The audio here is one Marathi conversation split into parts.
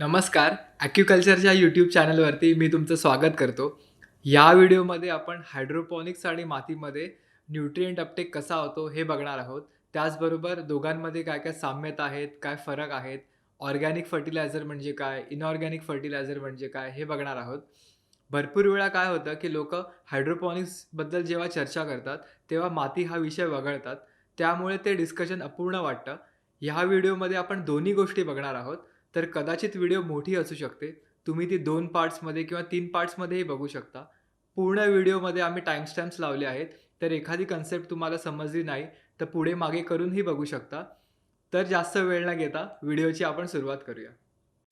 नमस्कार. ॲक्युकल्चरच्या यूट्यूब चॅनलवरती मी तुमचं स्वागत करतो. या व्हिडिओमध्ये आपण हायड्रोपॉनिक्स आणि मातीमध्ये न्यूट्रिएंट अपटेक कसा होतो हे बघणार आहोत. त्याचबरोबर दोघांमध्ये काय काय साम्यता आहेत, काय फरक आहेत, ऑर्गॅनिक फर्टिलायझर म्हणजे काय, इनऑर्गॅनिक फर्टिलायझर म्हणजे काय हे बघणार आहोत. भरपूर वेळा काय होतं की लोकं हायड्रोपॉनिक्सबद्दल जेव्हा चर्चा करतात, तेव्हा माती हा विषय वगळतात. त्यामुळे ते डिस्कशन अपूर्ण वाटतं. ह्या व्हिडिओमध्ये आपण दोन्ही गोष्टी बघणार आहोत. तर कदाचित व्हिडिओ मोठी असू शकते. तुम्ही ती 2 पार्ट्समध्ये किंवा 3 पार्ट्समध्येही बघू शकता. पूर्ण व्हिडिओमध्ये आम्ही टाईमस्टॅम्प्स लावले आहेत. तर एखादी कन्सेप्ट तुम्हाला समजली नाही, तर पुढे मागे करूनही बघू शकता. तर जास्त वेळ न घेता व्हिडिओची आपण सुरुवात करूया.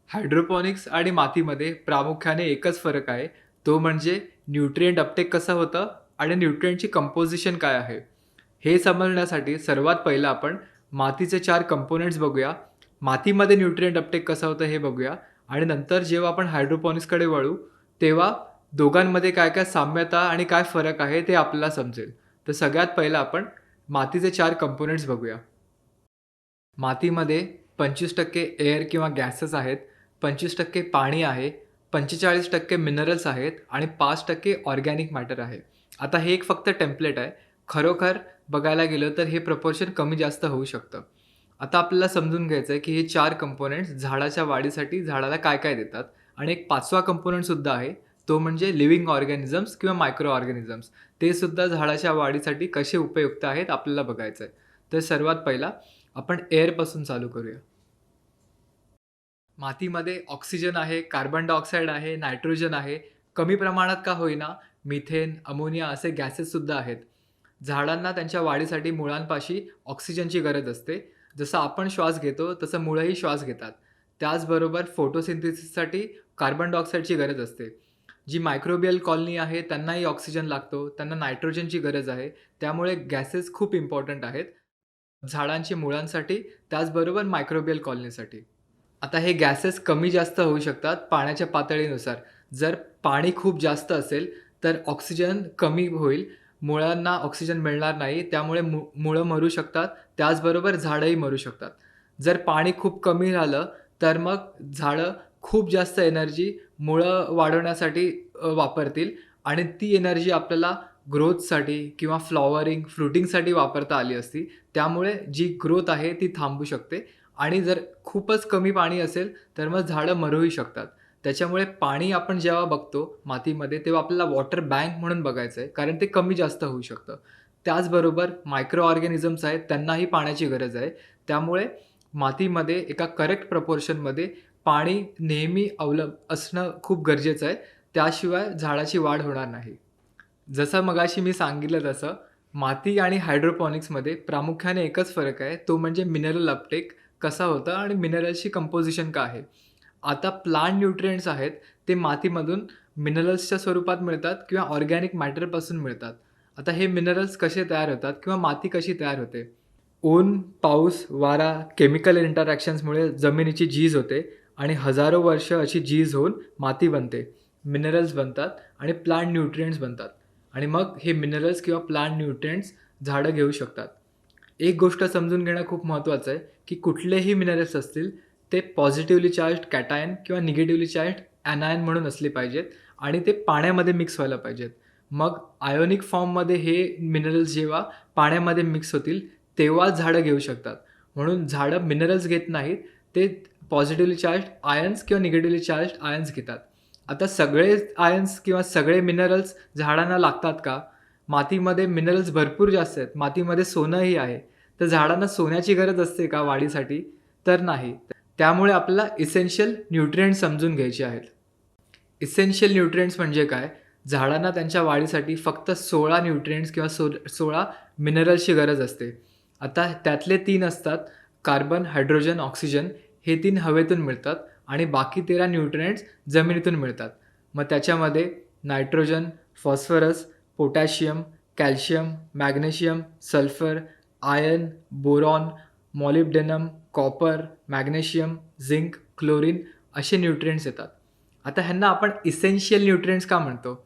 हायड्रोपॉनिक्स आणि मातीमध्ये प्रामुख्याने एकच फरक आहे. तो म्हणजे न्यूट्रिएंट अपटेक कसं होतं आणि न्यूट्रिएंटची कंपोझिशन काय आहे. हे समजण्यासाठी सर्वात पहिलं आपण मातीचे 4 कंपोनेंट्स बघूया. मातीमध्ये न्यूट्रिएंट अपटेक कसं होतं हे बघूया आणि नंतर जेव्हा आपण हायड्रोपॉनिक्सकडे वळू, तेव्हा दोघांमध्ये काय काय साम्यता आणि काय फरक आहे ते आपल्याला समजेल. तर सगळ्यात पहिलं आपण मातीचे 4 कंपोनेंट्स बघूया. मातीमध्ये 25% एअर किंवा गॅसेस आहेत, 25% पाणी आहे, 45% मिनरल्स आहेत आणि 5% ऑर्गॅनिक मॅटर आहे. आता हे एक फक्त टेम्पलेट आहे. खरोखर बघायला गेलं तर हे प्रपोर्शन कमी जास्त होऊ शकतं. आता आपल्याला समजून घ्यायचं आहे की हे 4 कंपोनेंट्स झाडाच्या वाढीसाठी झाडाला काय काय देतात आणि एक 5वा कंपोनंटसुद्धा आहे. तो म्हणजे लिव्हिंग ऑर्गॅनिझम्स किंवा मायक्रो ऑर्गॅनिझम्स. ते सुद्धा झाडाच्या वाढीसाठी कसे उपयुक्त आहेत आपल्याला बघायचं आहे. तर सर्वात पहिला आपण एअरपासून चालू करूया. मातीमध्ये ऑक्सिजन आहे, कार्बन डायऑक्साईड आहे, नायट्रोजन आहे. कमी प्रमाणात का होईना मिथेन, अमोनिया असे गॅसेससुद्धा आहेत. झाडांना त्यांच्या वाढीसाठी मुळांपाशी ऑक्सिजनची गरज असते. जसं आपण श्वास घेतो तसं मुळंही श्वास घेतात. त्याचबरोबर फोटोसिंथेसिससाठी कार्बन डायऑक्साईडची गरज असते. जी मायक्रोबियल कॉलनी आहे त्यांनाही ऑक्सिजन लागतो, त्यांना नायट्रोजनची गरज आहे. त्यामुळे गॅसेस खूप इम्पॉर्टंट आहेत. झाडांची मुळांसाठी, त्याचबरोबर मायक्रोबियल कॉलनीसाठी. आता हे गॅसेस कमी जास्त होऊ शकतात पाण्याच्या पातळीनुसार. जर पाणी खूप जास्त असेल, तर ऑक्सिजन कमी होईल. मुळांना ऑक्सिजन मिळणार नाही. त्यामुळे मुळं मरू शकतात. त्याचबरोबर झाडंही मरू शकतात. जर पाणी खूप कमी झालं, तर मग झाडं खूप जास्त एनर्जी मुळं वाढवण्यासाठी वापरतील आणि ती एनर्जी आपल्याला ग्रोथसाठी किंवा फ्लॉवरिंग, फ्रुटिंगसाठी वापरता आली असती. त्यामुळे जी ग्रोथ आहे ती थांबू शकते आणि जर खूपच कमी पाणी असेल, तर मग झाडं मरूही शकतात. त्याच्यामुळे पाणी आपण जेव्हा बघतो मातीमध्ये, तेव्हा आपल्याला वॉटर बँक म्हणून बघायचं आहे, कारण ते कमी जास्त होऊ शकतं. त्याचबरोबर मायक्रो ऑर्गॅनिझम्स आहेत, त्यांनाही पाण्याची गरज आहे. त्यामुळे मातीमध्ये एका करेक्ट प्रपोर्शनमध्ये पाणी नेहमी असणं खूप गरजेचं आहे. त्याशिवाय झाडाची वाढ होणार नाही. जसं मगाशी मी सांगितलं तसं, माती आणि हायड्रोपॉनिक्समध्ये प्रामुख्याने एकच फरक आहे, तो म्हणजे मिनरल अपटेक कसा होता आणि मिनरल्सची कंपोझिशन काय आहे. आता प्लांट न्यूट्रिएंट्स आहेत, ते मातीमधून मिनरल्सच्या स्वरूपात मिळतात किंवा ऑर्गॅनिक मॅटरपासून मिळतात. आता हे मिनरल्स कसे तयार होतात किंवा माती कशी तयार होते? ऊन, पाऊस, वारा, केमिकल इंटरॅक्शन्समुळे जमिनीची झीज होते आणि हजारो वर्ष अशी झीज होऊन माती बनते, मिनरल्स बनतात आणि प्लांट न्यूट्रिएंट्स बनतात आणि मग हे मिनरल्स किंवा प्लांट न्यूट्रिएंट्स झाडं घेऊ शकतात. एक गोष्ट समजून घेणं खूप महत्त्वाचं आहे, की कुठलेही मिनरल्स असतील, ते पॉझिटिव्हली चार्ज्ड कॅटायन किंवा निगेटिव्हली चार्ज्ड ॲनायन म्हणून असले पाहिजेत आणि ते पाण्यामध्ये मिक्स व्हायला पाहिजेत. मग आयोनिक फॉर्ममध्ये हे मिनरल्स जेव्हा पाण्यामध्ये मिक्स होतील, तेव्हाच झाडं घेऊ शकतात. म्हणून झाडं मिनरल्स घेत नाहीत, ते पॉझिटिव्हली चार्ज्ड आयन्स किंवा निगेटिव्हली चार्ज्ड आयन्स घेतात. आता सगळे आयन्स किंवा सगळे मिनरल्स झाडांना लागतात का? मातीमध्ये मिनरल्स भरपूर जास्त आहेत. मातीमध्ये सोनंही आहे. तर झाडांना सोन्याची गरज असते का वाढीसाठी? तर नाही. त्यामुळे आपल्याला इसेन्शियल न्यूट्रिएंट्स समजून घ्यायचे आहेत. इसेन्शियल न्यूट्रिएंट्स म्हणजे काय? झाडांना त्यांच्या वाढीसाठी फक्त 16 न्यूट्रिएंट्स किंवा 16 मिनरल्सची गरज असते. आता त्यातले 3 असतात कार्बन, हायड्रोजन, ऑक्सिजन. हे 3 हवेतून मिळतात आणि बाकी 13 न्यूट्रिएंट्स जमिनीतून मिळतात. मग त्याच्यामध्ये nitrogen, phosphorus, potassium, calcium, magnesium, sulphur, iron, boron, molybdenum, copper, magnesium, zinc, chlorine असे न्यूट्रिएंट्स येतात. आता ह्यांना आपण इसेन्शियल न्यूट्रिएंट्स का म्हणतो?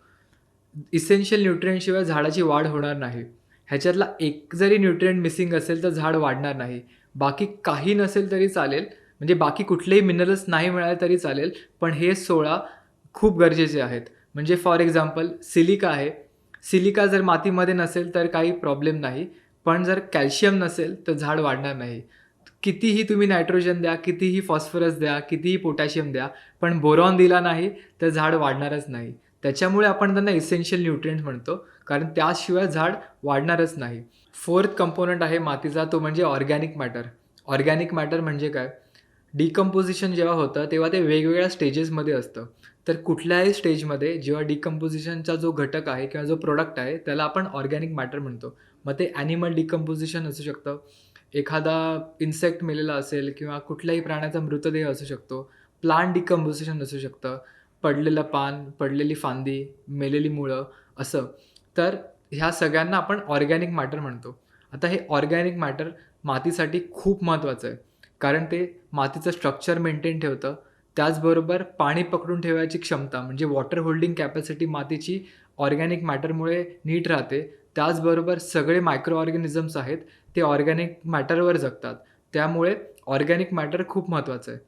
इसेन्शियल न्यूट्रिएंटशिवाय झाडाची वाढ होणार नाही. ह्याच्यातला एक जरी न्यूट्रिएंट मिसिंग असेल तर झाड वाढणार नाही. बाकी काही नसेल तरी चालेल, म्हणजे बाकी कुठलेही मिनरल्स नाही मिळाले तरी चालेल, पण हे 16 खूप गरजेचे आहेत. म्हणजे फॉर एक्झाम्पल सिलिका आहे. सिलिका जर मातीमध्ये नसेल तर काही प्रॉब्लेम नाही. पण जर कॅल्शियम नसेल तर झाड वाढणार नाही. कितीही तुम्ही नायट्रोजन द्या, कितीही फॉस्फरस द्या, कितीही पोटॅशियम द्या, पण बोरॉन दिला नाही तर झाड वाढणारच नाही. त्याच्यामुळे आपण त्यांना इसेन्शियल न्यूट्रिएंट्स म्हणतो, कारण त्याशिवाय झाड वाढणारच नाही. 4th कंपोनंट आहे मातीचा, तो म्हणजे ऑर्गॅनिक मॅटर. ऑर्गॅनिक मॅटर म्हणजे काय? डिकंपोझिशन जेव्हा होतं तेव्हा ते वेगवेगळ्या स्टेजेसमध्ये असतं. तर कुठल्याही स्टेजमध्ये जेव्हा डिकंपोझिशनचा जो घटक आहे किंवा जो प्रॉडक्ट आहे त्याला आपण ऑर्गॅनिक मॅटर म्हणतो. मग ते ॲनिमल डिकंपोझिशन असू शकतं, एखादा इन्सेक्ट मेलेला असेल किंवा कुठल्याही प्राण्याचा मृतदेह असू शकतो, प्लांट डिकंपोझिशन असू शकतं, पडलेलं पान, पडलेली फांदी, मेलेली मुळं असं. तर ह्या सगळ्यांना आपण ऑर्गॅनिक मॅटर म्हणतो. आता हे ऑर्गॅनिक मॅटर मातीसाठी खूप महत्त्वाचं आहे. कारण ते मातीचं स्ट्रक्चर मेंटेन ठेवतं. त्याचबरोबर पाणी पकडून ठेवायची क्षमता म्हणजे वॉटर होल्डिंग कॅपॅसिटी मातीची ऑर्गॅनिक मॅटरमुळे नीट राहते. त्याचबरोबर सगळे मायक्रो ऑर्गॅनिझम्स आहेत ते ऑर्गॅनिक मॅटरवर जगतात. त्यामुळे ऑर्गॅनिक मॅटर खूप महत्त्वाचं आहे.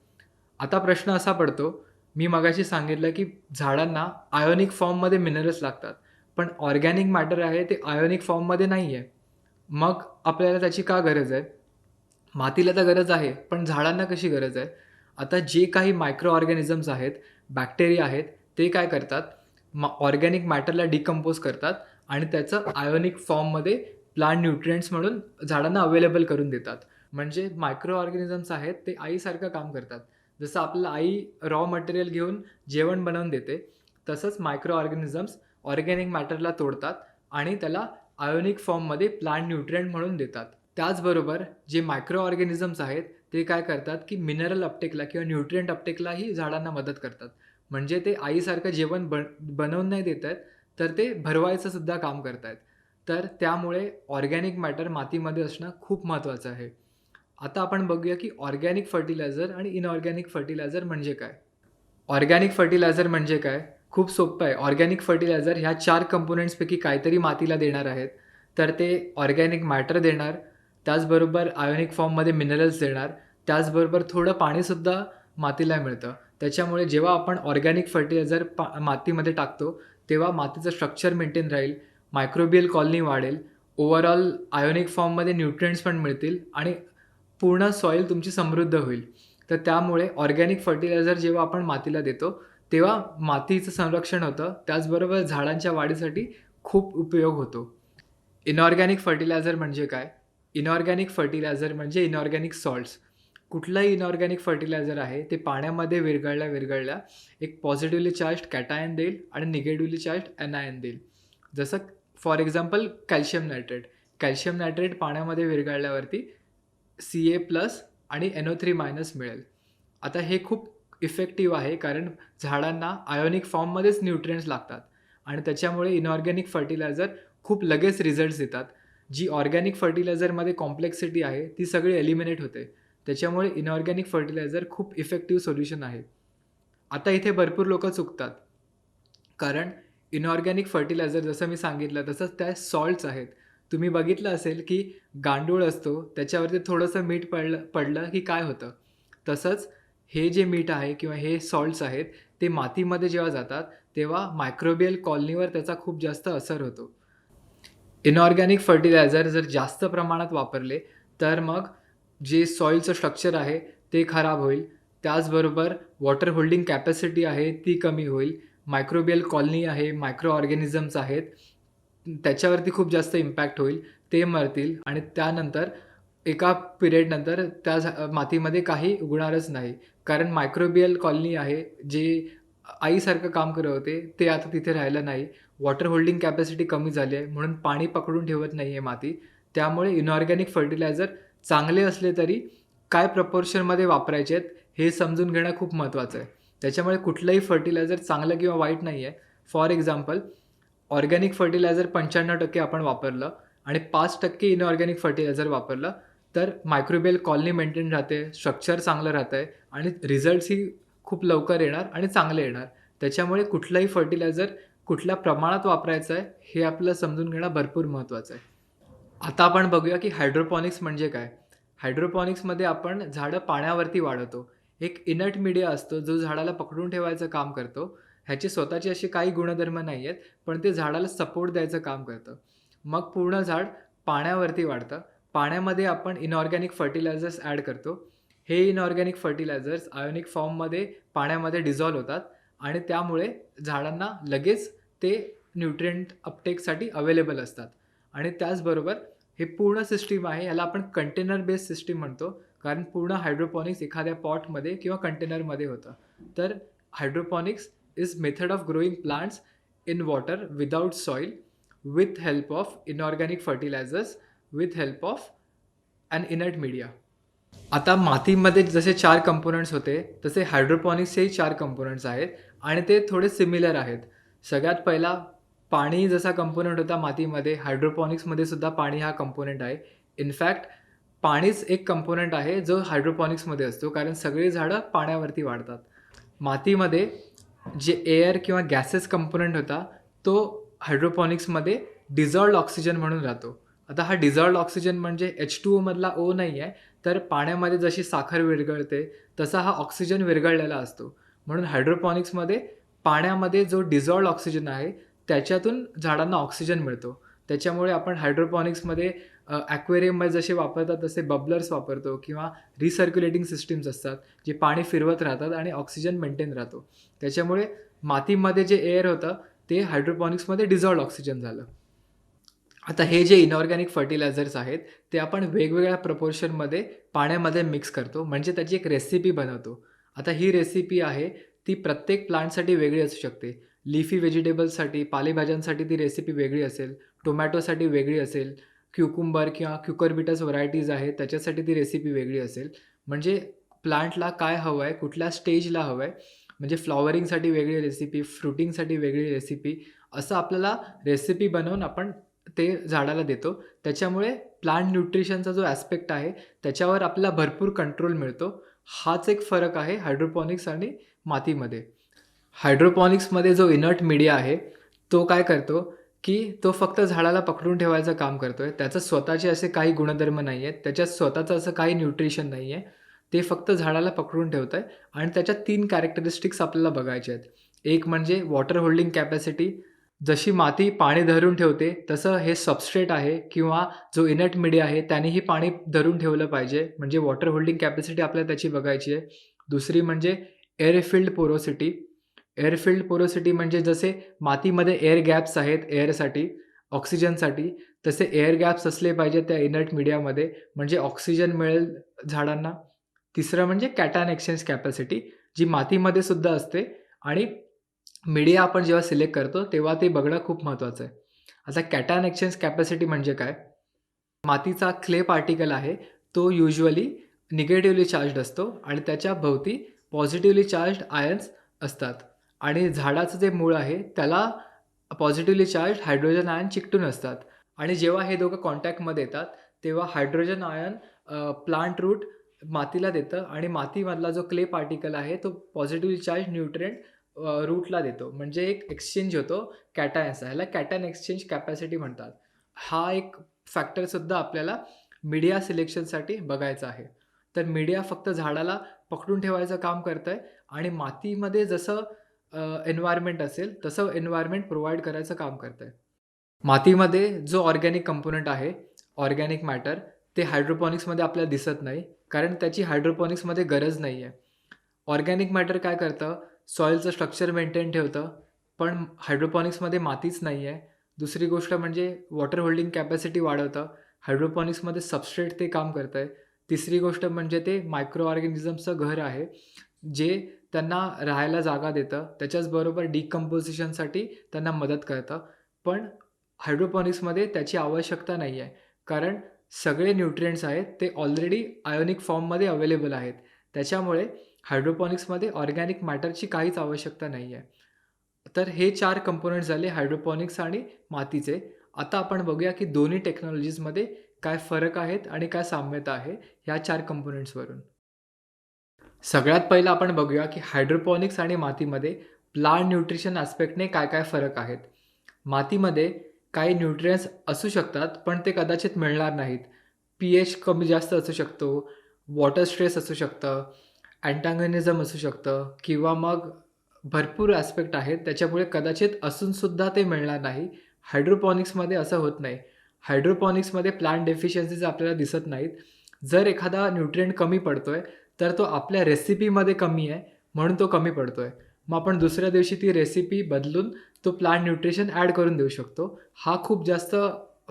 आता प्रश्न असा पडतो, मी मगाशी सांगितलं की झाडांना आयोनिक फॉर्ममध्ये मिनरल्स लागतात. पण ऑर्गॅनिक मॅटर आहे ते आयोनिक फॉर्ममध्ये नाही आहे. मग आपल्याला त्याची का गरज आहे? मातीला तर गरज आहे, पण झाडांना कशी गरज आहे? आता जे काही मायक्रो ऑर्गॅनिझम्स आहेत, बॅक्टेरिया आहेत, ते काय करतात? ऑर्गॅनिक मॅटरला डिकंपोज करतात आणि त्याचं आयोनिक फॉर्ममध्ये प्लांट न्यूट्रिएंट्स म्हणून झाडांना अवेलेबल करून देतात. म्हणजे मायक्रो ऑर्गॅनिझम्स आहेत ते आईसारखं काम करतात. जसं आपल्याला आई रॉ मटेरियल घेऊन जेवण बनवून देते, तसंच मायक्रो ऑर्गॅनिझम्स ऑर्गॅनिक मॅटरला तोडतात आणि त्याला आयोनिक फॉर्ममध्ये प्लांट न्यूट्रिएंट म्हणून देतात. त्याचबरोबर जे मायक्रो ऑर्गॅनिझम्स आहेत ते काय करतात की मिनरल अपटेकला किंवा न्यूट्रिएंट अपटेकलाही झाडांना मदत करतात. म्हणजे ते आईसारखं जेवण बनवून नाही देत आहेत, तर ते भरवायचं सुद्धा काम करत आहेत. तर त्यामुळे ऑर्गॅनिक मॅटर मातीमध्ये असणं खूप महत्त्वाचं आहे. आता आपण बघूया की ऑर्गॅनिक फर्टिलायझर आणि इनऑर्गॅनिक फर्टिलायझर म्हणजे काय? ऑर्गॅनिक फर्टिलायझर म्हणजे काय? खूप सोपं आहे. ऑर्गॅनिक फर्टिलायझर ह्या 4 कंपोनेंट्सपैकी काहीतरी मातीला देणार आहेत. तर ते ऑर्गॅनिक मॅटर देणार, त्याचबरोबर आयोनिक फॉर्ममध्ये मिनरल्स देणार, त्याचबरोबर थोडं पाणीसुद्धा मातीला मिळतं. त्याच्यामुळे जेव्हा आपण ऑर्गॅनिक फर्टिलायझर मातीमध्ये टाकतो, तेव्हा मातीचं स्ट्रक्चर मेंटेन राहील, मायक्रोबियल कॉलनी वाढेल, ओव्हरऑल आयोनिक फॉर्ममध्ये न्यूट्रिएंट्स पण मिळतील आणि पूर्ण सॉईल तुमची समृद्ध होईल. तर त्यामुळे ऑर्गॅनिक फर्टिलायझर जेव्हा आपण मातीला देतो, तेव्हा मातीचं संरक्षण होतं. त्याचबरोबर झाडांच्या वाढीसाठी खूप उपयोग होतो. इनऑर्गॅनिक फर्टिलायझर म्हणजे काय? इनऑर्गॅनिक फर्टिलायझर म्हणजे इनऑर्गॅनिक सॉल्ट्स. कुठलंही इनऑर्गॅनिक फर्टिलायझर आहे, ते पाण्यामध्ये विरघळल्या एक पॉझिटिव्हली चार्ज्ड कॅटायन देईल आणि निगेटिव्हली चार्ज्ड एनायन देईल. जसं for example calcium nitrate. Calcium nitrate पाण्यामध्ये विरघळल्यावरती Ca+ आणि NO3- मिळेल. आता हे खूप इफेक्टिव्ह आहे कारण झाडांना आयोनिक फॉर्ममध्येच न्यूट्रिएंट्स लागतात आणि त्याच्यामुळे इनऑर्गॅनिक फर्टिलायझर खूप लगेच रिझल्ट्स देतात. जी ऑर्गॅनिक फर्टिलायझरमध्ये कॉम्प्लेक्सिटी आहे ती सगळी एलिमिनेट होते. त्याच्यामुळे इनऑर्गॅनिक फर्टिलायझर खूप इफेक्टिव्ह सोल्युशन आहे. आता इथे भरपूर लोकं चुकतात. कारण इनऑर्गॅनिक फर्टिलायझर जसं मी सांगितलं तसंच त्या सॉल्ट्स आहेत. तुम्ही बघितलं असेल की गांडूळ असतो त्याच्यावरती थोडंसं मीठ पडलं पडलं की काय होतं? तसंच हे जे मीठ आहे किंवा हे सॉल्ट्स आहेत ते मातीमध्ये जेव्हा जातात तेव्हा मायक्रोबियल कॉलनीवर त्याचा खूप जास्त असर होतो. इनऑर्गॅनिक फर्टिलायझर जर जास्त प्रमाणात वापरले तर मग जे सॉईलचं स्ट्रक्चर आहे ते खराब होईल. त्याचबरोबर वॉटर होल्डिंग कॅपॅसिटी आहे ती कमी होईल. मायक्रोबियल कॉलनी आहे, मायक्रो ऑर्गॅनिझम्स आहेत, त्याच्यावरती खूप जास्त इम्पॅक्ट होईल. ते मरतील आणि त्यानंतर एका पिरियडनंतर त्या मातीमध्ये काही उगणारच नाही. कारण मायक्रोबियल कॉलनी आहे, जे आईसारखं काम करत होते, ते आता तिथे राहिलं नाही. वॉटर होल्डिंग कॅपॅसिटी कमी झाली आहे, म्हणून पाणी पकडून ठेवत नाही आहे माती. त्यामुळे इनऑर्गॅनिक फर्टिलायझर चांगले असले तरी काय प्रपोर्शनमध्ये वापरायचे आहेत, हे समजून घेणं खूप महत्त्वाचं आहे. त्याच्यामुळे कुठलंही फर्टिलायझर चांगलं किंवा वाईट नाही आहे. फॉर एक्झाम्पल ऑर्गॅनिक फर्टिलायझर 95% आपण वापरलं आणि 5% इनऑर्गॅनिक फर्टिलायझर वापरलं, तर मायक्रोबियल कॉलनी मेंटेन राहते, स्ट्रक्चर चांगलं राहतंय आणि रिझल्ट्सही खूप लवकर येणार आणि चांगले येणार. त्याच्यामुळे कुठलंही फर्टिलायझर कुठल्या प्रमाणात वापरायचं आहे, हे आपल्याला समजून घेणं भरपूर महत्त्वाचं आहे. आता आपण बघूया की हायड्रोपॉनिक्स म्हणजे काय? हायड्रोपॉनिक्समध्ये आपण झाडं पाण्यावरती वाढवतो. एक इनर्ट मीडिया असतो जो झाडाला पकडून ठेवायचं काम करतो. ह्याचे स्वतःचे असे काही गुणधर्म नाही आहेत, पण ते झाडाला सपोर्ट द्यायचं काम करतं. मग पूर्ण झाड पाण्यावरती वाढतं. पाण्यामध्ये आपण इनऑर्गॅनिक फर्टिलायझर्स ॲड करतो. हे इनऑर्गॅनिक फर्टिलायझर्स आयोनिक फॉर्ममध्ये पाण्यामध्ये डिझॉल्व्ह होतात आणि त्यामुळे झाडांना लगेच ते न्यूट्रिएंट अपटेकसाठी अवेलेबल असतात. आणि त्याचबरोबर हे पूर्ण सिस्टीम आहे, याला आपण कंटेनर बेस्ड सिस्टीम म्हणतो. कारण पूर्ण हायड्रोपॉनिक्स एखाद्या पॉटमध्ये किंवा कंटेनरमध्ये होतं. तर hydroponics is method of growing plants in water without soil with help of inorganic fertilisers with help of an inert media. आता मातीमध्ये जसे 4 कंपोनंट्स होते, तसे हायड्रोपॉनिक्सचेही 4 कंपोनंट्स आहेत आणि ते थोडे सिमिलर आहेत. सगळ्यात पहिला पाणी जसा कंपोनंट होता मातीमध्ये, हायड्रोपॉनिक्समध्ये सुद्धा पाणी हा कंपोनंट आहे. इनफॅक्ट पाणीच एक कंपोनंट आहे जो हायड्रोपॉनिक्समध्ये असतो, कारण सगळी झाडं पाण्यावरती वाढतात. मातीमध्ये जे एअर किंवा गॅसेस कंपोनंट होता, तो हायड्रोपॉनिक्समध्ये डिझॉल्व्ड ऑक्सिजन म्हणून राहतो. आता हा डिझॉल्व्ड ऑक्सिजन म्हणजे H2O मधला O नाही आहे, तर पाण्यामध्ये जशी साखर विरघळते तसा हा ऑक्सिजन विरघळलेला असतो. म्हणून हायड्रोपॉनिक्समध्ये पाण्यामध्ये जो डिझॉल्व्ड ऑक्सिजन आहे त्याच्यातून झाडांना ऑक्सिजन मिळतो. त्याच्यामुळे आपण हायड्रोपॉनिक्समध्ये ॲक्वेरियममध्ये जसे वापरतात तसे बबलर्स वापरतो किंवा रिसर्क्युलेटिंग सिस्टीम्स असतात, जे पाणी फिरवत राहतात आणि ऑक्सिजन मेंटेन राहतो. त्याच्यामुळे मातीमध्ये जे एअर होतं ते हायड्रोपॉनिक्समध्ये डिझॉल्व्ड ऑक्सिजन झालं. आता हे जे इनऑर्गॅनिक फर्टिलायझर्स आहेत ते आपण वेगवेगळ्या प्रपोर्शनमध्ये पाण्यामध्ये मिक्स करतो, म्हणजे त्याची एक रेसिपी बनवतो. आता ही रेसिपी आहे ती प्रत्येक प्लांटसाठी वेगळी असू शकते. लीफी व्हेजिटेबल्ससाठी, पालेभाज्यांसाठी ती रेसिपी वेगळी असेल, टोमॅटोसाठी वेगळी असेल, क्युकुंबर किंवा क्युकरबिटस व्हरायटीज आहेत त्याच्यासाठी ती रेसिपी वेगळी असेल. म्हणजे प्लांटला काय हवं आहे, कुठल्या स्टेजला हवं आहे, म्हणजे फ्लॉवरिंगसाठी वेगळी रेसिपी, फ्रुटिंगसाठी वेगळी रेसिपी, असं आपल्याला रेसिपी बनवून आपण ते झाडाला देतो. त्याच्यामुळे प्लांट न्यूट्रिशनचा जो ॲस्पेक्ट आहे त्याच्यावर आपल्याला भरपूर कंट्रोल मिळतो. हाच एक फरक आहे हायड्रोपॉनिक्स आणि मातीमध्ये. हायड्रोपॉनिक्समध्ये जो इनर्ट मीडिया आहे तो काय करतो, की तो फक्त झाडाला पकडून ठेवायचं काम करतोय. त्याचं स्वतःचे असे काही गुणधर्म नाही आहेत. त्याच्यात स्वतःचं असं काही न्यूट्रिशन नाही आहे. ते फक्त झाडाला पकडून ठेवतंय आणि त्याच्यात 3 कॅरेक्टरिस्टिक्स आपल्याला बघायचे आहेत. एक म्हणजे वॉटर होल्डिंग कॅपॅसिटी. जशी माती पाणी धरून ठेवते तसं हे सबस्ट्रेट आहे किंवा जो इनर्ट मीडिया आहे त्यानेही पाणी धरून ठेवलं पाहिजे. म्हणजे वॉटर होल्डिंग कॅपॅसिटी आपल्याला त्याची बघायची आहे. दुसरी म्हणजे air field porosity. Air field porosity म्हणजे जसे मातीमध्ये एअर गॅप्स आहेत एअरसाठी, ऑक्सिजनसाठी, तसे एअर गॅप्स असले पाहिजेत त्या इनर्ट मीडियामध्ये, म्हणजे ऑक्सिजन मिळेल झाडांना. तिसरं म्हणजे कॅटायन एक्सचेंज कॅपॅसिटी, जी मातीमध्ये सुद्धा असते आणि मीडिया आपण जेव्हा सिलेक्ट करतो तेव्हा ते बघणं खूप महत्त्वाचं आहे. आता कॅटायन एक्सचेंज कॅपॅसिटी म्हणजे काय? मातीचा क्ले पार्टिकल आहे तो युजुअली निगेटिव्हली चार्ज्ड असतो आणि त्याच्या भोवती पॉझिटिव्हली चार्ज्ड आयन्स असतात आणि झाडाचं जे मूळ आहे त्याला पॉझिटिव्हली चार्ज्ड हायड्रोजन आयन चिकटून असतात आणि जेव्हा हे दोघं कॉन्टॅक्टमध्ये येतात तेव्हा हायड्रोजन आयन प्लांट रूट मातीला देतं आणि मातीमधला जो क्ले पार्टिकल आहे तो पॉझिटिव्हली चार्ज न्यूट्रिएंट रूटला देतो. म्हणजे एक एक्सचेंज होतो कॅटायन्सचा. ह्याला कॅटायन एक्सचेंज कॅपॅसिटी म्हणतात. हा एक फॅक्टरसुद्धा आपल्याला मीडिया सिलेक्शनसाठी बघायचा आहे. तर मीडिया फक्त झाडाला पकडून ठेवायचं काम करतं आहे आणि मातीमध्ये जसं एन्व्हायर्नमेंट असेल तसं एन्व्हायर्नमेंट प्रोव्हाईड करायचं काम करतं आहे. मातीमध्ये जो ऑर्गॅनिक कंपोनंट आहे, ऑर्गॅनिक मॅटर, ते हायड्रोपॉनिक्समध्ये आपल्याला दिसत नाही, कारण त्याची हायड्रोपॉनिक्समध्ये गरज नाही आहे. ऑर्गॅनिक मॅटर काय करतं, सॉईलचं स्ट्रक्चर मेंटेन ठेवतं, पण हायड्रोपॉनिक्समध्ये मातीच नाही आहे. दुसरी गोष्ट म्हणजे वॉटर होल्डिंग कॅपॅसिटी वाढवतं. हायड्रोपॉनिक्समध्ये सबस्ट्रेट ते काम करतं आहे. तिसरी गोष्ट म्हणजे ते मायक्रो ऑर्गॅनिझमचं घर आहे, जे त्यांना राहायला जागा देतं. त्याच्याचबरोबर डिकंपोझिशनसाठी त्यांना मदत करतं. पण हायड्रोपॉनिक्समध्ये त्याची आवश्यकता नाही आहे, कारण सगळे न्यूट्रिएंट्स आहेत ते ऑलरेडी आयोनिक फॉर्ममध्ये अवेलेबल आहेत. त्याच्यामुळे हायड्रोपॉनिक्समध्ये ऑर्गॅनिक मॅटरची काहीच आवश्यकता नाही आहे. तर हे 4 कंपोनंट्स झाले हायड्रोपॉनिक्स आणि मातीचे. आता आपण बघूया की दोन्ही टेक्नॉलॉजीजमध्ये काय फरक आहेत आणि काय साम्यता आहे ह्या 4 कंपोनंट्सवरून. सगळ्यात पहिलं आपण बघूया की हायड्रोपॉनिक्स आणि मातीमध्ये प्लांट न्यूट्रिशन ॲस्पेक्टने काय काय फरक आहेत. मातीमध्ये काही न्यूट्रियंट्स असू शकतात पण ते कदाचित मिळणार नाहीत. पी-एच कमी जास्त असू शकतो, वॉटर स्ट्रेस असू शकतं, अँटागोनिझम असू शकतं किंवा मग भरपूर ॲस्पेक्ट आहेत. त्याच्यामुळे कदाचित असूनसुद्धा ते मिळणार नाही. हायड्रोपॉनिक्समध्ये असं होत नाही. हायड्रोपॉनिक्समध्ये प्लांट डेफिशियन्सीज आपल्याला दिसत नाहीत. जर एखादा न्यूट्रिएंट कमी पडतोय, तर तो आपल्या रेसिपीमध्ये कमी आहे, म्हणून तो कमी पडतोय. मग आपण दुसऱ्या दिवशी ती रेसिपी बदलून तो प्लांट न्यूट्रिशन ॲड करून देऊ शकतो. हा खूप जास्त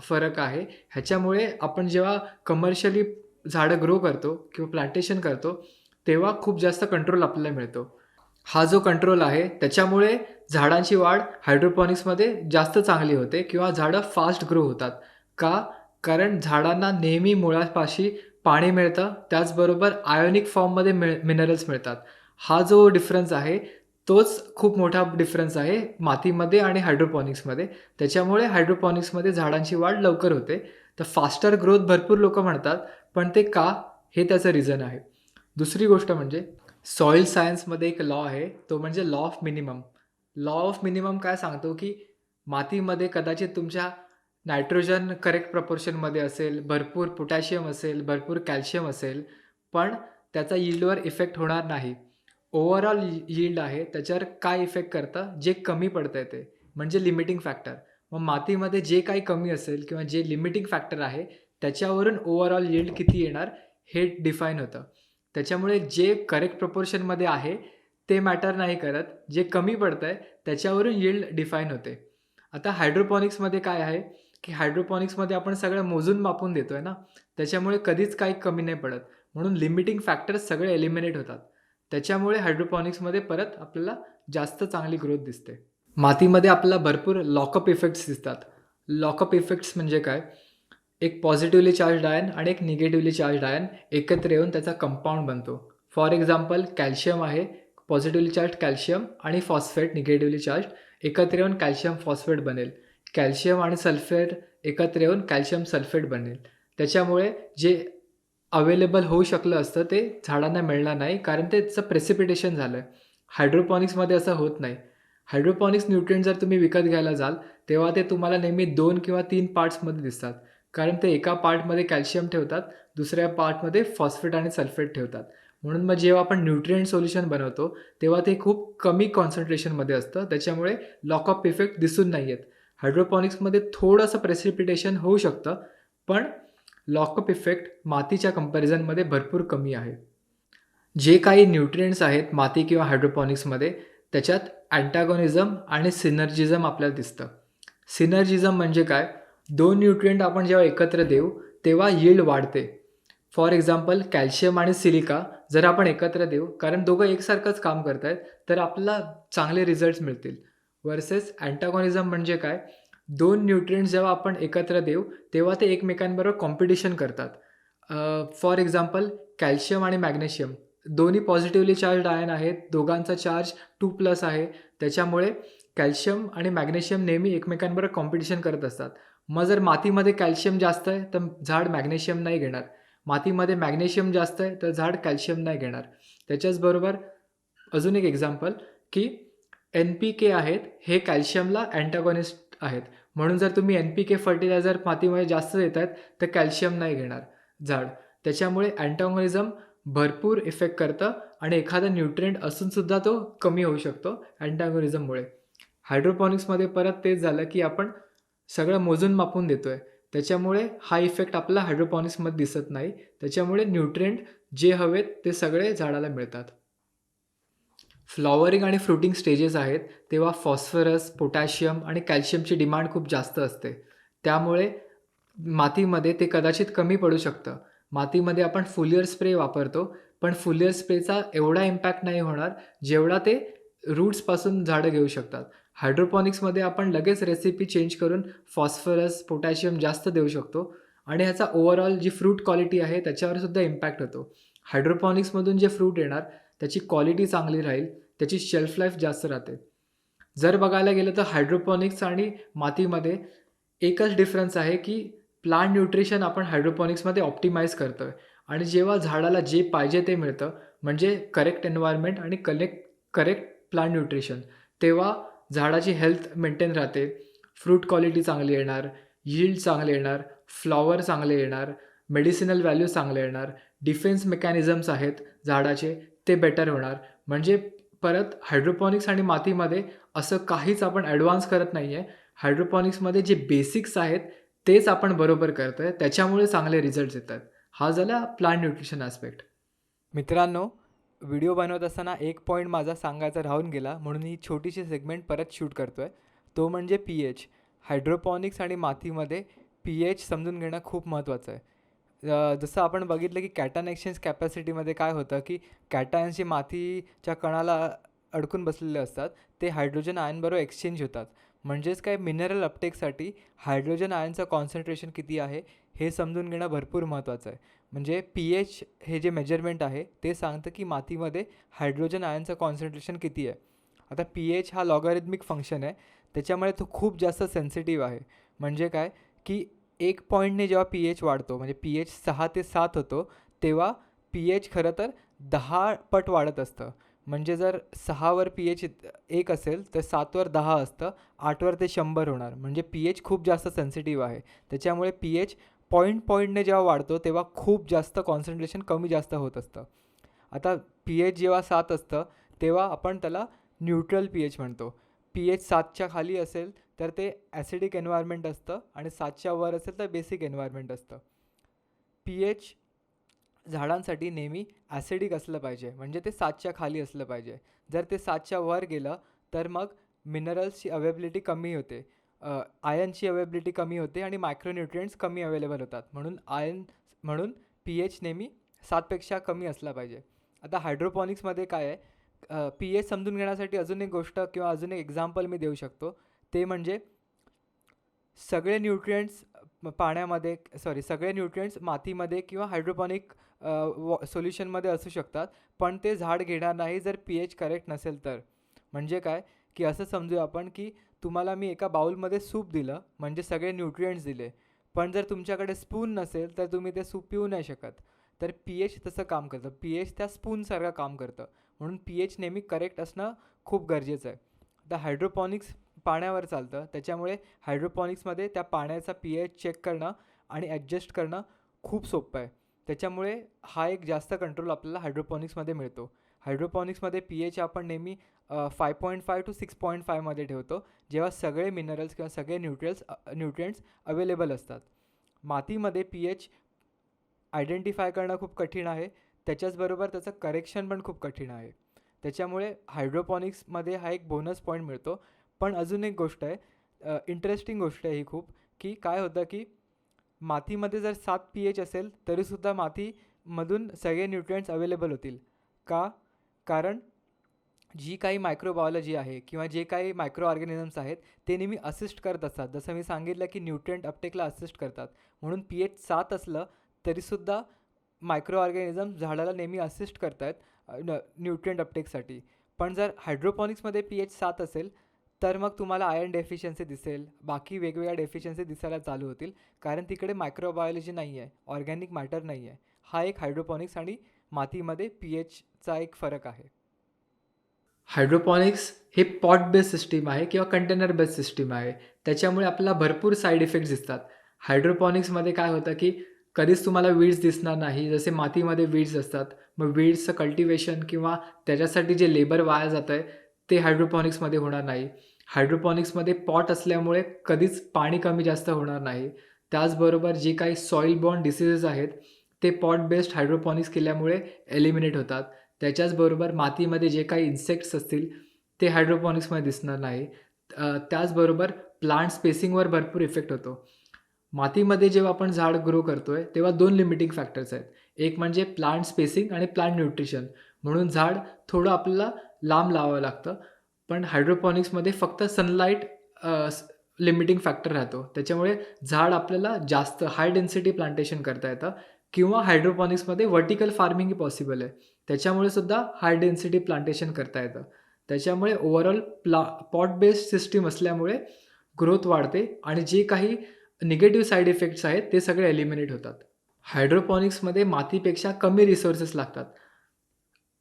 फरक आहे. ह्याच्यामुळे आपण जेव्हा कमर्शियली झाडं ग्रो करतो किंवा प्लांटेशन करतो, तेव्हा खूप जास्त कंट्रोल आपल्याला मिळतो. हा जो कंट्रोल आहे त्याच्यामुळे झाडांची वाढ हायड्रोपॉनिक्समध्ये जास्त चांगली होते किंवा झाडं फास्ट ग्रो होतात. का? कारण झाडांना नेहमी मुळापाशी पाणी मिळतं, त्याचबरोबर आयोनिक फॉर्ममध्ये मिनरल्स मिळतात. हा जो डिफरन्स आहे, तोच खूप मोठा डिफरन्स आहे मातीमध्ये आणि हायड्रोपॉनिक्समध्ये. त्याच्यामुळे हायड्रोपॉनिक्समध्ये झाडांची वाढ लवकर होते. तर फास्टर ग्रोथ भरपूर लोकं म्हणतात, पण ते का? हे त्याचं रिझन आहे. दुसरी गोष्ट म्हणजे सॉइल सायन्समध्ये एक लॉ आहे, तो म्हणजे law of minimum. Law of minimum काय सांगतो, की मातीमध्ये कदाचित तुमच्या नायट्रोजन करेक्ट प्रपोर्शनमध्ये असेल, भरपूर पोटॅशियम असेल, भरपूर कॅल्शियम असेल, पण त्याचा यील्डवर इफेक्ट होणार नाही. ओव्हरऑल यील्ड आहे, त्याच्यावर काय इफेक्ट करतं? जे कमी पडतंय ते, म्हणजे लिमिटिंग फॅक्टर. मग मातीमध्ये जे काही कमी असेल किंवा जे लिमिटिंग फॅक्टर आहे, त्याच्यावरून ओव्हरऑल यील्ड किती येणार हे डिफाईन होतं. त्याच्यामुळे जे करेक्ट प्रपोर्शनमध्ये आहे, ते मॅटर नाही करत. जे कमी पडतंय त्याच्यावरून यील्ड डिफाईन होते. आता हायड्रोपॉनिक्समध्ये काय आहे, की हायड्रोपॉनिक्समध्ये आपण सगळं मोजून मापून देतोय ना, त्याच्यामुळे कधीच काही कमी नाही पडत. म्हणून लिमिटिंग फॅक्टर्स सगळे एलिमिनेट होतात. त्याच्यामुळे हायड्रोपॉनिक्समध्ये परत आपल्याला जास्त चांगली ग्रोथ दिसते. मातीमध्ये आपल्याला भरपूर लॉकअप इफेक्ट्स दिसतात. लॉकअप इफेक्ट्स म्हणजे काय? एक पॉझिटिव्हली चार्ज्ड आयन आणि एक निगेटिव्हली चार्ज्ड आयन एकत्र येऊन त्याचा कंपाऊंड बनतो. फॉर एक्झाम्पल कॅल्शियम आहे, पॉझिटिव्हली चार्ज्ड कॅल्शियम आणि फॉस्फेट निगेटिव्हली चार्ज्ड एकत्र येऊन कॅल्शियम फॉस्फेट बनेल. कॅल्शियम आणि सल्फेट एकत्र येऊन कॅल्शियम सल्फेट बनेल. त्याच्यामुळे जे अवेलेबल होऊ शकलं असतं ते झाडांना मिळणार नाही, कारण त्याचं प्रेसिपिटेशन झालं आहे. हायड्रोपॉनिक्समध्ये असं होत नाही. हायड्रोपॉनिक्स न्यूट्रिएंट जर तुम्ही विकत घ्यायला जाल, तेव्हा ते तुम्हाला नेहमी 2 किंवा 3 पार्ट्समध्ये दिसतात. कारण ते एका पार्टमध्ये कॅल्शियम ठेवतात, दुसऱ्या पार्टमध्ये फॉस्फेट आणि सल्फेट ठेवतात. म्हणून मग जेव्हा आपण न्यूट्रिएंट सोल्युशन बनवतो, तेव्हा ते खूप कमी कॉन्सन्ट्रेशनमध्ये असतं. त्याच्यामुळे लॉकअप इफेक्ट दिसून नाही येत. हायड्रोपॉनिक्समध्ये थोडंसं प्रेसिपिटेशन होऊ शकतं, पण लॉकअप इफेक्ट मातीच्या कंपॅरिझनमध्ये भरपूर कमी आहे. जे काही न्यूट्रिएंट्स आहेत माती किंवा हायड्रोपॉनिक्समध्ये, त्याच्यात अँटागोनिझम आणि सिनर्जिझम आपल्याला दिसतं. सिनर्जिझम म्हणजे काय? 2 न्यूट्रिएंट आपण जेव्हा एकत्र देऊ, तेव्हा यील्ड वाढते. फॉर एक्झाम्पल कॅल्शियम आणि सिलिका जर आपण एकत्र देऊ, कारण दोघं एकसारखंच काम करतायत, तर आपल्याला चांगले रिझल्ट्स मिळतील. व्हर्सेस अँटागोनिझम म्हणजे काय? 2 न्यूट्रिएंट्स जेव्हा आपण एकत्र देऊ, तेव्हा ते एकमेकांबरोबर कॉम्पिटिशन करतात. फॉर एक्झाम्पल कॅल्शियम आणि मॅग्नेशियम दोन्ही पॉझिटिव्हली चार्ज्ड आयन आहेत. दोघांचा चार्ज 2+ आहे. त्याच्यामुळे कॅल्शियम आणि मॅग्नेशियम नेहमी एकमेकांबरोबर कॉम्पिटिशन करत असतात. मग जर मातीमध्ये कॅल्शियम जास्त आहे, तर झाड मॅग्नेशियम नाही घेणार. मातीमध्ये मॅग्नेशियम जास्त आहे, तर झाड कॅल्शियम नाही घेणार. त्याच्याचबरोबर अजून एक एक्झाम्पल, की NPK आहेत, हे कॅल्शियमला अँटागॉनिस्ट आहेत. म्हणून जर तुम्ही NPK फर्टिलायझर मातीमध्ये जास्त देतायत, तर कॅल्शियम नाही घेणार झाड. त्याच्यामुळे अँटागॉनिझम भरपूर इफेक्ट करतं आणि एखादा न्यूट्रिएंट असूनसुद्धा तो कमी होऊ शकतो अँटागोनिझममुळे. हायड्रोपॉनिक्समध्ये परत तेच झालं, की आपण सगळं मोजून मापून देतोय. त्याच्यामुळे हा इफेक्ट आपला हायड्रोपॉनिक्समध्ये दिसत नाही. त्याच्यामुळे न्यूट्रिएंट जे हवेत ते सगळे झाडाला मिळतात. फ्लॉवरिंग आणि फ्रुटिंग स्टेजेस आहेत, तेव्हा फॉस्फरस, पोटॅशियम आणि कॅल्शियमची डिमांड खूप जास्त असते. त्यामुळे मातीमध्ये ते कदाचित कमी पडू शकतं. मातीमध्ये आपण फोलियर स्प्रे वापरतो, पण फोलियर स्प्रेचा एवढा इम्पॅक्ट नाही होणार, जेवढा ते रूट्सपासून झाडं घेऊ शकतात. हायड्रोपॉनिक्समध्ये आपण लगेच रेसिपी चेंज करून फॉस्फरस, पोटॅशियम जास्त देऊ शकतो आणि ह्याचा ओव्हरऑल जी फ्रूट क्वालिटी आहे त्याच्यावर सुद्धा इम्पॅक्ट होतो. हायड्रोपॉनिक्समधून जे फ्रूट येणार त्याची क्वालिटी चांगली राहील, त्याची शेल्फ लाईफ जास्त राहते. जर बघायला गेलं तर हायड्रोपॉनिक्स आणि मातीमध्ये एकच डिफरन्स आहे, की प्लांट न्यूट्रिशन आपण हायड्रोपॉनिक्समध्ये ऑप्टिमाइज करतोय आणि जेव्हा झाडाला जे पाहिजे ते मिळतं, म्हणजे करेक्ट एन्व्हायर्नमेंट आणि करेक्ट प्लांट न्यूट्रिशन, तेव्हा झाडाची हेल्थ मेंटेन राहते, फ्रूट क्वालिटी चांगली येणार, यील्ड चांगले येणार, फ्लॉवर चांगले येणार, मेडिसिनल व्हॅल्यू चांगले येणार, डिफेन्स मेकॅनिझम्स आहेत झाडाचे ते बेटर होणार. म्हणजे परत हायड्रोपॉनिक्स आणि मातीमध्ये असं काहीच आपण ॲडव्हान्स करत नाही आहे. हायड्रोपॉनिक्समध्ये जे बेसिक्स आहेत तेच आपण बरोबर करतोय, त्याच्यामुळे चांगले रिझल्ट्स येतात. हा झाला प्लांट न्यूट्रिशन ॲस्पेक्ट. मित्रांनो, व्हिडिओ बनवत असताना एक पॉईंट माझा सांगायचा राहून गेला, म्हणून ही छोटीशी सेगमेंट परत शूट करतो आहे. तो म्हणजे पी-एच. हायड्रोपॉनिक्स आणि मातीमध्ये पी-एच समजून घेणं खूप महत्त्वाचं आहे. जसं आपण बघितलं की कॅटायन एक्सचेंज कॅपॅसिटीमध्ये काय होतं की कॅटायन्स जे मातीच्या कणाला अडकून बसलेले असतात ते हायड्रोजन आयनबरोबर एक्सचेंज होतात. म्हणजेच काय मिनरल अपटेकसाठी हायड्रोजन आयनचं कॉन्सन्ट्रेशन किती आहे हे समजून घेणं भरपूर महत्त्वाचं आहे. म्हणजे पी-एच हे जे मेजरमेंट आहे ते सांगतं की मातीमध्ये हायड्रोजन आयनचं कॉन्सन्ट्रेशन किती आहे. आता पी-एच हा लॉगॅरिथमिक फंक्शन आहे, त्याच्यामुळे तो खूप जास्त सेन्सिटिव्ह आहे. म्हणजे काय की 1 पॉईंटने जेव्हा पी-एच वाढतो, म्हणजे पी-एच 6 ते 7 होतो, तेव्हा पी-एच खरं तर 10 पट वाढत असतं. म्हणजे जर 6वर पी-एच 1 असेल तर 7वर 10 असतं, 8वर ते 100 होणार. म्हणजे पी-एच खूप जास्त सेन्सिटिव्ह आहे. त्याच्यामुळे पी-एच पॉईंटने जेव्हा वाढतो तेव्हा खूप जास्त कॉन्सन्ट्रेशन कमी जास्त होत असतं. आता पी-एच जेव्हा 7 असतं तेव्हा आपण त्याला न्यूट्रल पी-एच म्हणतो. पी-एच 7च्या खाली असेल तर ते ॲसिडिक एन्व्हायरमेंट असतं आणि 7च्या वर असेल तर बेसिक एन्व्हायरमेंट असतं. पी-एच झाडांसाठी नेहमी ॲसिडिक असलं पाहिजे, म्हणजे ते 7च्या खाली असलं पाहिजे. जर ते 7च्या वर गेलं तर मग मिनरल्सची अवेबिलिटी कमी होते, आयनची अवेबिलिटी कमी होते आणि मायक्रोन्यूट्रिएंट्स कमी अवेलेबल होतात. म्हणून पी-एच नेहमी 7पेक्षा कमी असला पाहिजे. आता हायड्रोपॉनिक्समध्ये काय आहे, पी-एच समजून घेण्यासाठी अजून एक गोष्ट किंवा अजून एक एक्झाम्पल मी देऊ शकतो. ते म्हणजे सगळे न्यूट्रिएंट्स सगळे न्यूट्रिएंट्स मातीमध्ये किंवा हायड्रोपॉनिक सोल्युशनमध्ये असू शकतात, पण ते झाड घेणार नाही जर पी-एच करेक्ट नसेल तर. म्हणजे काय की असं समजूया आपण की तुम्हाला मी एका बाउलमध्ये सूप दिलं, म्हणजे सगळे न्यूट्रिएंट्स दिले, पण जर तुमच्याकडे स्पून नसेल तर तुम्ही ते सूप पिऊ नाही शकत. तर पी-एच तसं काम करतं, पी-एच त्या स्पूनसारखं काम करतं. म्हणून पी-एच नेहमी करेक्ट असणं खूप गरजेचं आहे. आता हायड्रोपॉनिक्स पाण्यावर चालतं, त्याच्यामुळे हायड्रोपॉनिक्समध्ये त्या पाण्याचा पी-एच चेक करणं आणि ॲडजस्ट करणं खूप सोपं आहे. त्याच्यामुळे हा एक जास्त कंट्रोल आपल्याला हायड्रोपॉनिक्समध्ये मिळतो. हायड्रोपॉनिक्समध्ये पी-एच आपण नेहमी 5.5 to 6.5 मध्ये ठेवतो, जेव्हा सगळे मिनरल्स किंवा सगळे न्यूट्रिएंट्स अवेलेबल असतात. मातीमध्ये पी-एच आयडेंटिफाय करणं खूप कठीण आहे, त्याच्याचबरोबर त्याचं करेक्शन पण खूप कठीण आहे. त्याच्यामुळे हायड्रोपॉनिक्समध्ये हा एक बोनस पॉईंट मिळतो. पण अजून एक गोष्ट आहे, इंटरेस्टिंग गोष्ट आहे ही खूप, की काय होतं की मातीमध्ये जर 7 पी-एच असेल तरीसुद्धा मातीमधून सगळे न्यूट्रिएंट्स अवेलेबल होतील. का? कारण जी काही मायक्रोबायोलॉजी आहे किंवा जे काही मायक्रो ऑर्गॅनिझम्स आहेत ते नेहमी असिस्ट करत असतात. जसं मी सांगितलं की न्यूट्रिएंट अपटेकला असिस्ट करतात. म्हणून पी-एच 7 असलं तरीसुद्धा मायक्रो ऑर्गॅनिझम झाडाला नेहमी असिस्ट करत आहेत न्यूट्रिएंट अपटेकसाठी. पण जर हायड्रोपॉनिक्समध्ये पी-एच 7 असेल तर मग तुम्हाला आयर्न डेफिशियन्सी दिसेल, बाकी वेगवेगळ्या डेफिशियन्सी दिसायला चालू होतील, कारण तिकडे मायक्रोबायोलॉजी नाही आहे, ऑर्गॅनिक मॅटर नाही आहे. हा एक हायड्रोपॉनिक्स आणि मातीमध्ये पी-एचचा एक फरक आहे. हायड्रोपॉनिक्स हे पॉट बेस्ड सिस्टीम आहे किंवा कंटेनर बेस्ड सिस्टीम आहे. त्याच्यामुळे आपल्याला भरपूर साईड इफेक्ट्स दिसतात. हायड्रोपॉनिक्समध्ये काय होतं की कधीच तुम्हाला वीड्स दिसणार नाही, जसे मातीमध्ये वीड्स असतात. मग वीड्सचं कल्टिवेशन किंवा त्याच्यासाठी जे लेबर वाया जातं आहे ते हायड्रोपॉनिक्समध्ये होणार नाही. हायड्रोपॉनिक्समध्ये पॉट असल्यामुळे कधीच पाणी कमी जास्त होणार नाही. त्याचबरोबर जे काही सॉईल बॉर्न डिसीजेस आहेत ते पॉट बेस्ड हायड्रोपॉनिक्स केल्यामुळे एलिमिनेट होतात. त्याच्याचबरोबर मातीमध्ये जे काही इन्सेक्ट्स असतील ते हायड्रोपॉनिक्समध्ये दिसणार नाही. त्याचबरोबर प्लांट स्पेसिंगवर भरपूर इफेक्ट होतो. मातीमध्ये जेव्हा आपण झाड ग्रो करतोय तेव्हा 2 लिमिटिंग फॅक्टर्स आहेत. एक म्हणजे प्लांट स्पेसिंग आणि प्लांट न्यूट्रिशन. म्हणून झाड थोडं आपल्याला लांब लावावं लागतं. पण हायड्रोपॉनिक्समध्ये फक्त सनलाईट लिमिटिंग फॅक्टर राहतो. त्याच्यामुळे झाड आपल्याला जास्त हाय डेन्सिटी प्लांटेशन करता येतं किंवा हायड्रोपॉनिक्समध्ये व्हर्टिकल फार्मिंग पॉसिबल आहे. त्याच्यामुळे सुद्धा हाय डेन्सिटी प्लांटेशन करता येतं. त्याच्यामुळे ओव्हरऑल पॉट बेस्ड सिस्टीम असल्यामुळे ग्रोथ वाढते आणि जे काही निगेटिव्ह साईड इफेक्ट्स आहेत ते सगळे एलिमिनेट होतात. हायड्रोपॉनिक्समध्ये मातीपेक्षा कमी रिसोर्सेस लागतात.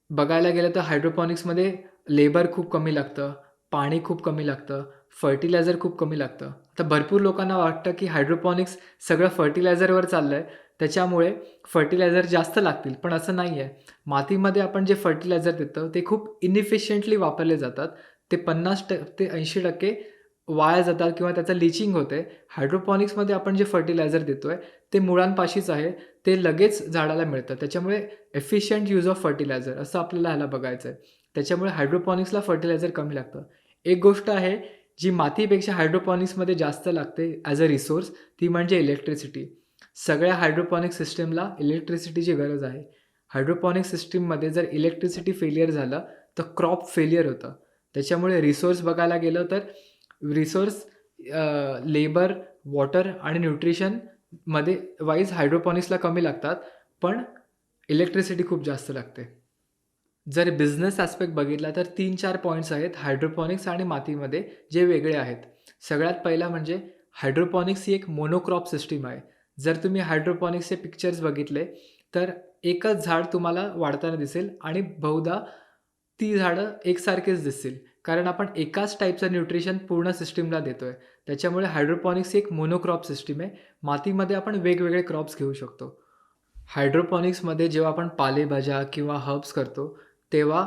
बघायला गेलं तर हायड्रोपॉनिक्समध्ये लेबर खूप कमी लागतं, पाणी खूप कमी लागतं, फर्टिलायझर खूप कमी लागतं. तर भरपूर लोकांना वाटतं की हायड्रोपॉनिक्स सगळं फर्टिलायझरवर चाललं आहे, त्याच्यामुळे फर्टिलायझर जास्त लागतील, पण असं नाही आहे. मातीमध्ये आपण जे फर्टिलायझर देतो ते खूप इनइफिशियंटली वापरले जातात. ते 50% ते 80% वाया जातात किंवा त्याचं लीचिंग होते. हायड्रोपॉनिक्समध्ये आपण जे फर्टिलायझर देतोय ते मुळांपाशीच आहे. ते लगेच झाडाला मिळतं. त्याच्यामुळे एफिशियंट यूज ऑफ फर्टिलायझर असं आपल्याला ह्याला बघायचं आहे. त्याच्यामुळे हायड्रोपॉनिक्सला फर्टिलायझर कमी लागतं. एक गोष्ट आहे जी मातीपेक्षा हायड्रोपॉनिक्समध्ये जास्त लागते ॲज अ रिसोर्स, ती म्हणजे इलेक्ट्रिसिटी. सगळ्या हायड्रोपॉनिक सिस्टमला इलेक्ट्रिसिटीची गरज आहे. हायड्रोपॉनिक सिस्टममध्ये जर इलेक्ट्रिसिटी फेलियर झालं तर क्रॉप फेलियर होतं. त्याच्यामुळे रिसोर्स बघायला गेलं तर रिसोर्स लेबर, वॉटर आणि न्यूट्रिशनमध्ये वाईज हायड्रोपॉनिक्सला कमी लागतात, पण इलेक्ट्रिसिटी खूप जास्त लागते. जर बिझनेस ॲस्पेक्ट बघितला तर 3-4 पॉईंट्स आहेत हायड्रोपॉनिक्स आणि मातीमध्ये जे वेगळे आहेत. सगळ्यात पहिला म्हणजे हायड्रोपॉनिक्स ही एक मोनोक्रॉप सिस्टीम आहे. जर तुम्ही हायड्रोपॉनिक्सचे पिक्चर्स बघितले तर एकच झाड तुम्हाला वाढताना दिसेल आणि बहुधा ती झाडं एकसारखेच दिसतील. कारण आपण एकाच टाईपचं न्यूट्रिशन पूर्ण सिस्टमला देतोय. त्याच्यामुळे हायड्रोपॉनिक्स ही एक मोनोक्रॉप सिस्टीम आहे. मातीमध्ये आपण वेगवेगळे क्रॉप्स घेऊ शकतो. हायड्रोपॉनिक्समध्ये जेव्हा आपण पालेभाज्या किंवा हर्ब्स करतो, तेव्हा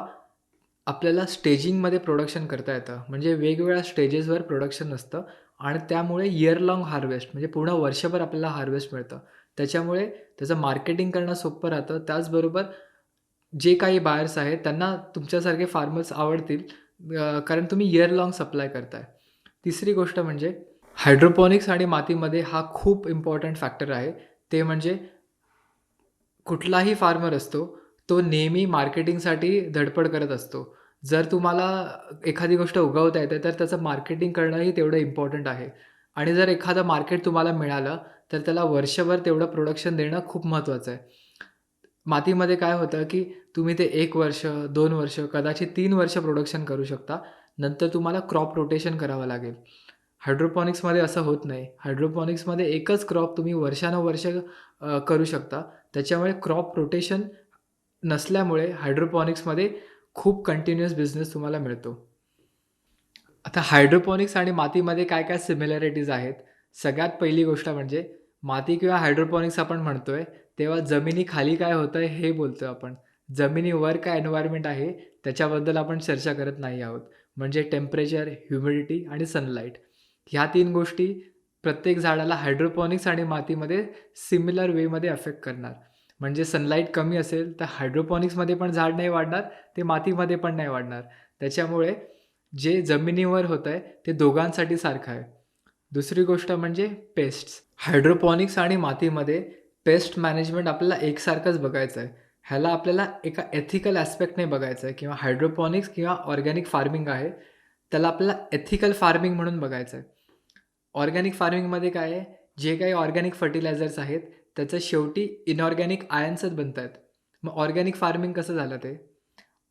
आपल्याला स्टेजिंगमध्ये प्रोडक्शन करता येतं. म्हणजे वेगवेगळ्या स्टेजेसवर प्रोडक्शन असतं आणि त्यामुळे इयर लाँग हार्वेस्ट म्हणजे पूर्ण वर्षभर आपल्याला हार्वेस्ट मिळतं. त्याच्यामुळे त्याचं मार्केटिंग करणं सोपं राहतं. त्याचबरोबर जे काही बायर्स आहेत त्यांना तुमच्यासारखे फार्मर्स आवडतील कारण तुम्ही इयर लाँग सप्लाय करताय. तिसरी गोष्ट म्हणजे हायड्रोपॉनिक्स आणि मातीमध्ये हा खूप इम्पॉर्टंट फॅक्टर आहे. ते म्हणजे कुठलाही फार्मर असतो, तो नेहमी मार्केटिंगसाठी धडपड करत असतो. जर तुम्हाला एखादी गोष्ट उगवता येते, तर त्याचं मार्केटिंग करणंही तेवढं इम्पॉर्टंट आहे. आणि जर एखादं मार्केट तुम्हाला मिळालं, तर त्याला वर्षभर तेवढं प्रोडक्शन देणं खूप महत्त्वाचं आहे. मातीमध्ये काय होतं, की तुम्ही ते 1 वर्ष, 2 वर्ष, कदाचित 3 वर्ष प्रोडक्शन करू शकता. नंतर तुम्हाला क्रॉप रोटेशन करावं लागेल. हायड्रोपॉनिक्समध्ये असं होत नाही. हायड्रोपॉनिक्समध्ये एकच क्रॉप तुम्ही वर्षानुवर्ष करू शकता. त्याच्यामुळे क्रॉप रोटेशन नसल्यामुळे हायड्रोपॉनिक्समध्ये खूप कंटिन्युअस बिझनेस तुम्हाला मिळतो. आता हायड्रोपॉनिक्स आणि मातीमध्ये काय-काय सिमिलॅरिटीज आहेत. सगळ्यात पहिली गोष्ट म्हणजे माती किंवा हायड्रोपॉनिक्स आपण म्हणतोय, तेव्हा जमिनीखाली काय होतंय हे बोलतोय आपण. जमिनीवर काय एन्व्हायर्नमेंट आहे त्याच्याबद्दल आपण चर्चा करत नाही आहोत. म्हणजे टेम्परेचर, ह्युमिडिटी आणि सनलाईट. ह्या 3 गोष्टी प्रत्येक झाडाला हायड्रोपॉनिक्स आणि मातीमध्ये सिमिलर वेमध्ये अफेक्ट करणार. म्हणजे सनलाईट कमी असेल तर हायड्रोपॉनिक्समध्ये पण झाड नाही वाढणार, ते मातीमध्ये पण नाही वाढणार. त्याच्यामुळे जे जमिनीवर होतंय ते दोघांसाठी सारखं आहे. दुसरी गोष्ट म्हणजे पेस्ट्स. हायड्रोपॉनिक्स आणि मातीमध्ये पेस्ट मॅनेजमेंट आपल्याला एकसारखंच बघायचं आहे. ह्याला आपल्याला एका एथिकल ॲस्पेक्टने बघायचं आहे किंवा हायड्रोपॉनिक्स किंवा ऑर्गॅनिक फार्मिंग आहे, त्याला आपल्याला एथिकल फार्मिंग म्हणून बघायचं आहे. ऑर्गॅनिक फार्मिंगमध्ये काय आहे, जे काही ऑर्गॅनिक फर्टिलायझर्स आहेत, त्याचं शेवटी इनऑर्गॅनिक आयन्सच बनतायत. मग ऑर्गॅनिक फार्मिंग कसं झालं ते?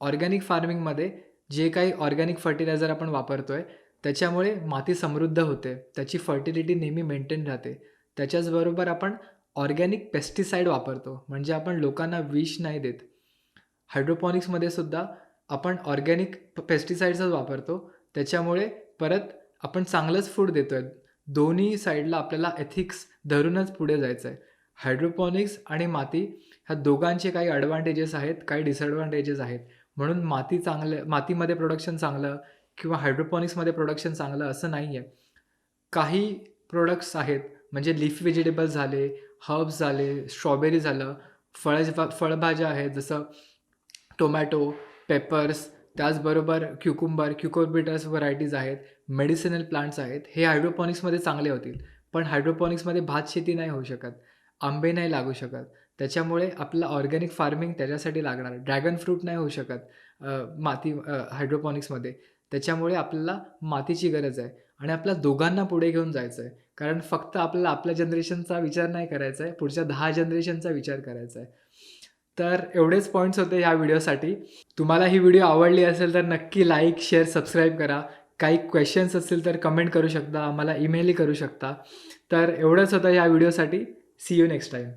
ऑर्गॅनिक फार्मिंगमध्ये जे काही ऑर्गॅनिक फर्टिलायझर आपण वापरतोय, त्याच्यामुळे माती समृद्ध होते. त्याची फर्टिलिटी नेहमी मेंटेन राहते. त्याच्याचबरोबर आपण ऑर्गॅनिक पेस्टिसाईड वापरतो. म्हणजे आपण लोकांना विष नाही देत. हायड्रोपॉनिक्समध्ये सुद्धा आपण ऑर्गॅनिक पेस्टिसाइड्सच वापरतो. त्याच्यामुळे परत आपण चांगलंच फूड देतोय. दोन्ही साईडला आपल्याला एथिक्स धरूनच पुढे जायचं आहे. हायड्रोपॉनिक्स आणि माती ह्या दोघांचे काही ॲडव्हांटेजेस आहेत, काही डिसएडव्हांटेजेस आहेत. म्हणून मातीमध्ये प्रोडक्शन चांगलं किंवा हायड्रोपॉनिक्समध्ये प्रोडक्शन चांगलं असं नाही आहे. काही प्रोडक्ट्स आहेत म्हणजे लीफी व्हेजिटेबल्स झाले, हर्ब्स झाले, स्ट्रॉबेरी झालं, फळभाज्या आहेत जसं टोमॅटो, पेपर्स, त्याचबरोबर क्युकुर्बिटस व्हरायटीज आहेत, मेडिसिनल प्लांट्स आहेत. हे हायड्रोपॉनिक्समध्ये चांगले होतील. पण हायड्रोपॉनिक्समध्ये भात शेती नाही होऊ शकत, आंबे नाही लागू शकत. त्याच्यामुळे आपलं ऑर्गॅनिक फार्मिंग त्याच्यासाठी लागणार. ड्रॅगन फ्रूट नाही होऊ शकत हायड्रोपॉनिक्समध्ये. त्याच्यामुळे आपल्याला मातीची गरज आहे आणि आपल्या दोघांना पुढे घेऊन जायचं आहे. कारण फक्त आपल्याला आपल्या जनरेशनचा विचार नाही करायचा आहे, पुढच्या 10 जनरेशनचा विचार करायचा आहे. तर एवढेच पॉईंट्स होते ह्या व्हिडिओसाठी. तुम्हाला ही व्हिडिओ आवडली असेल तर नक्की लाईक, शेअर, सबस्क्राईब करा. काही क्वेश्चन्स असतील तर कमेंट करू शकता, आम्हाला ईमेलही करू शकता. तर एवढंच होतं ह्या व्हिडिओसाठी. See you next time.